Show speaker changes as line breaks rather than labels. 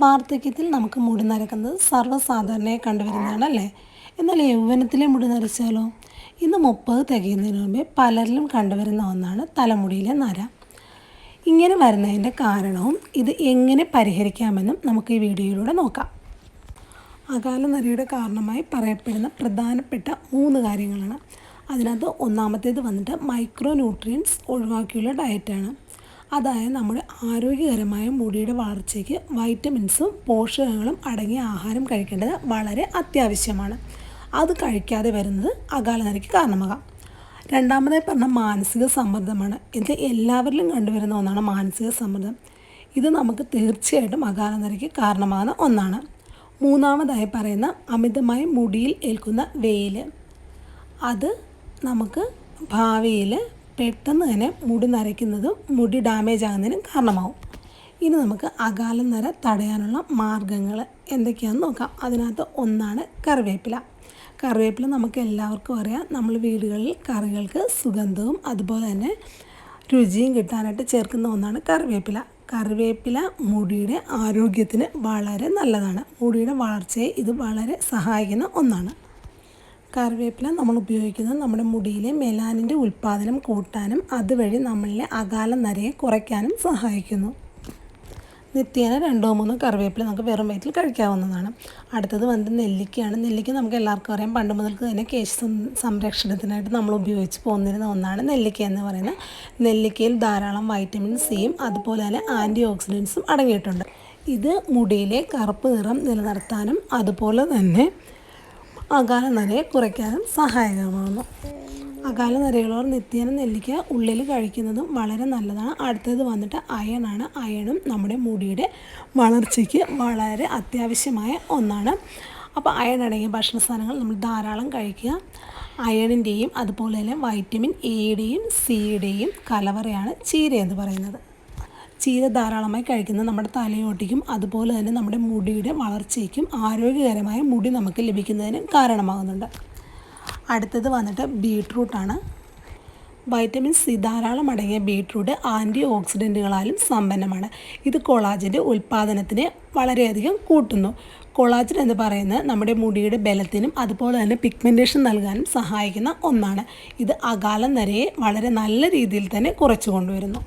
വാർദ്ധക്യത്തിൽ നമുക്ക് മുടി നരക്കുന്നത് സർവ്വസാധാരണയായി കണ്ടുവരുന്നതാണ് അല്ലേ? എന്നാൽ യൗവനത്തിലെ മുടി നരച്ചാലോ? ഇന്ന് 30 തികയുന്നതിന് മുമ്പേ പലരിലും കണ്ടുവരുന്ന ഒന്നാണ് തലമുടിയിലെ നര. ഇങ്ങനെ വരുന്നതിൻ്റെ കാരണവും ഇത് എങ്ങനെ പരിഹരിക്കാമെന്നും നമുക്ക് ഈ വീഡിയോയിലൂടെ നോക്കാം. അകാല നരയുടെ കാരണമായി പറയപ്പെടുന്ന പ്രധാനപ്പെട്ട 3 കാര്യങ്ങളാണ്. അതിനകത്ത് ഒന്നാമത്തേത് വന്നിട്ട് മൈക്രോ ന്യൂട്രിയൻസ് ഒഴിവാക്കിയുള്ള ഡയറ്റാണ്. അതായത് നമ്മുടെ ആരോഗ്യകരമായ മുടിയുടെ വളർച്ചയ്ക്ക് വൈറ്റമിൻസും പോഷകങ്ങളും അടങ്ങിയ ആഹാരം കഴിക്കേണ്ടത് വളരെ അത്യാവശ്യമാണ്. അത് കഴിക്കാതെ വരുന്നത് അകാല നരയ്ക്ക് കാരണമാകാം. രണ്ടാമതായി പറഞ്ഞ മാനസിക സമ്മർദ്ദമാണ്. ഇത് എല്ലാവരിലും കണ്ടുവരുന്ന ഒന്നാണ് മാനസിക സമ്മർദ്ദം. ഇത് നമുക്ക് തീർച്ചയായിട്ടും അകാല നരയ്ക്ക് കാരണമാകുന്ന ഒന്നാണ്. മൂന്നാമതായി പറയുന്ന അമിതമായി മുടിയിൽ ഏൽക്കുന്ന വെയിൽ, അത് നമുക്ക് ഭാവിയിൽ പെട്ടെന്ന് തന്നെ മുടി നരയ്ക്കുന്നതും മുടി ഡാമേജ് ആകുന്നതിനും കാരണമാവും. ഇനി നമുക്ക് അകാല നര തടയാനുള്ള മാർഗ്ഗങ്ങൾ എന്തൊക്കെയാണെന്ന് നോക്കാം. അതിനകത്ത് ഒന്നാണ് കറിവേപ്പില. കറിവേപ്പില നമുക്ക് എല്ലാവർക്കും അറിയാം. നമ്മൾ വീടുകളിൽ കറികൾക്ക് സുഗന്ധവും അതുപോലെ തന്നെ രുചിയും കിട്ടാനായിട്ട് ചേർക്കുന്ന ഒന്നാണ് കറിവേപ്പില. കറിവേപ്പില മുടിയുടെ ആരോഗ്യത്തിന് വളരെ നല്ലതാണ്. മുടിയുടെ വളർച്ചയെ ഇത് വളരെ സഹായിക്കുന്ന ഒന്നാണ്. കറിവേപ്പില നമ്മൾ ഉപയോഗിക്കുന്നത് നമ്മുടെ മുടിയിലെ മെലാനിൻ്റെ ഉൽപ്പാദനം കൂട്ടാനും അതുവഴി നമ്മളിലെ അകാല നരയെ കുറയ്ക്കാനും സഹായിക്കുന്നു. നിത്യേന 2-3 കറിവേപ്പില നമുക്ക് വെറും വയറ്റിൽ കഴിക്കാവുന്നതാണ്. അടുത്തത് വന്നിട്ട് നെല്ലിക്കയാണ്. നെല്ലിക്ക നമുക്ക് എല്ലാവർക്കും അറിയാം. പണ്ട് മുതൽക്ക് തന്നെ കേശ സംരക്ഷണത്തിനായിട്ട് നമ്മൾ ഉപയോഗിച്ച് പോന്നിരുന്ന ഒന്നാണ് നെല്ലിക്ക എന്ന് പറയുന്നത്. നെല്ലിക്കയിൽ ധാരാളം വൈറ്റമിൻ സിയും അതുപോലെ തന്നെ ആൻറ്റി ഓക്സിഡൻസും അടങ്ങിയിട്ടുണ്ട്. ഇത് മുടിയിലെ കറുപ്പ് നിറം നിലനിർത്താനും അതുപോലെ തന്നെ അകാല നരയെ കുറയ്ക്കാനും സഹായകമാകുന്നു. അകാല നരയുള്ളവർ നിത്യേന നെല്ലിക്ക ഉള്ളിൽ കഴിക്കുന്നതും വളരെ നല്ലതാണ്. അടുത്തത് വന്നിട്ട് അയണാണ്. അയണും നമ്മുടെ മുടിയുടെ വളർച്ചയ്ക്ക് വളരെ അത്യാവശ്യമായ ഒന്നാണ്. അപ്പോൾ അയൺ അടങ്ങിയ ഭക്ഷണ സാധനങ്ങൾ നമ്മൾ ധാരാളം കഴിക്കുക. അയണിൻ്റെയും അതുപോലെ തന്നെ വൈറ്റമിൻ എയുടെയും സിയുടെയും കലവറയാണ് ചീര എന്ന് പറയുന്നത്. ചീര ധാരാളമായി കഴിക്കുന്നത് നമ്മുടെ തലയോട്ടിക്കും അതുപോലെ തന്നെ നമ്മുടെ മുടിയുടെ വളർച്ചയ്ക്കും ആരോഗ്യകരമായ മുടി നമുക്ക് ലഭിക്കുന്നതിന് കാരണമാകുന്നുണ്ട്. അടുത്തത് വന്നിട്ട് ബീട്രൂട്ടാണ്. വൈറ്റമിൻ സി ധാരാളം അടങ്ങിയ ബീട്രൂട്ട് ആൻറ്റി ഓക്സിഡൻറ്റുകളാലും സമ്പന്നമാണ്. ഇത് കൊളാജൻ്റെ ഉൽപ്പാദനത്തിനെ വളരെയധികം കൂട്ടുന്നു. കൊളാജൻ എന്ന് പറയുന്നത് നമ്മുടെ മുടിയുടെ ബലത്തിനും അതുപോലെ തന്നെ പിഗ്മെൻറ്റേഷൻ നൽകാനും സഹായിക്കുന്ന ഒന്നാണ്. ഇത് അകാല നരയെ വളരെ നല്ല രീതിയിൽ തന്നെ കുറച്ചു കൊണ്ടുവരുന്നു.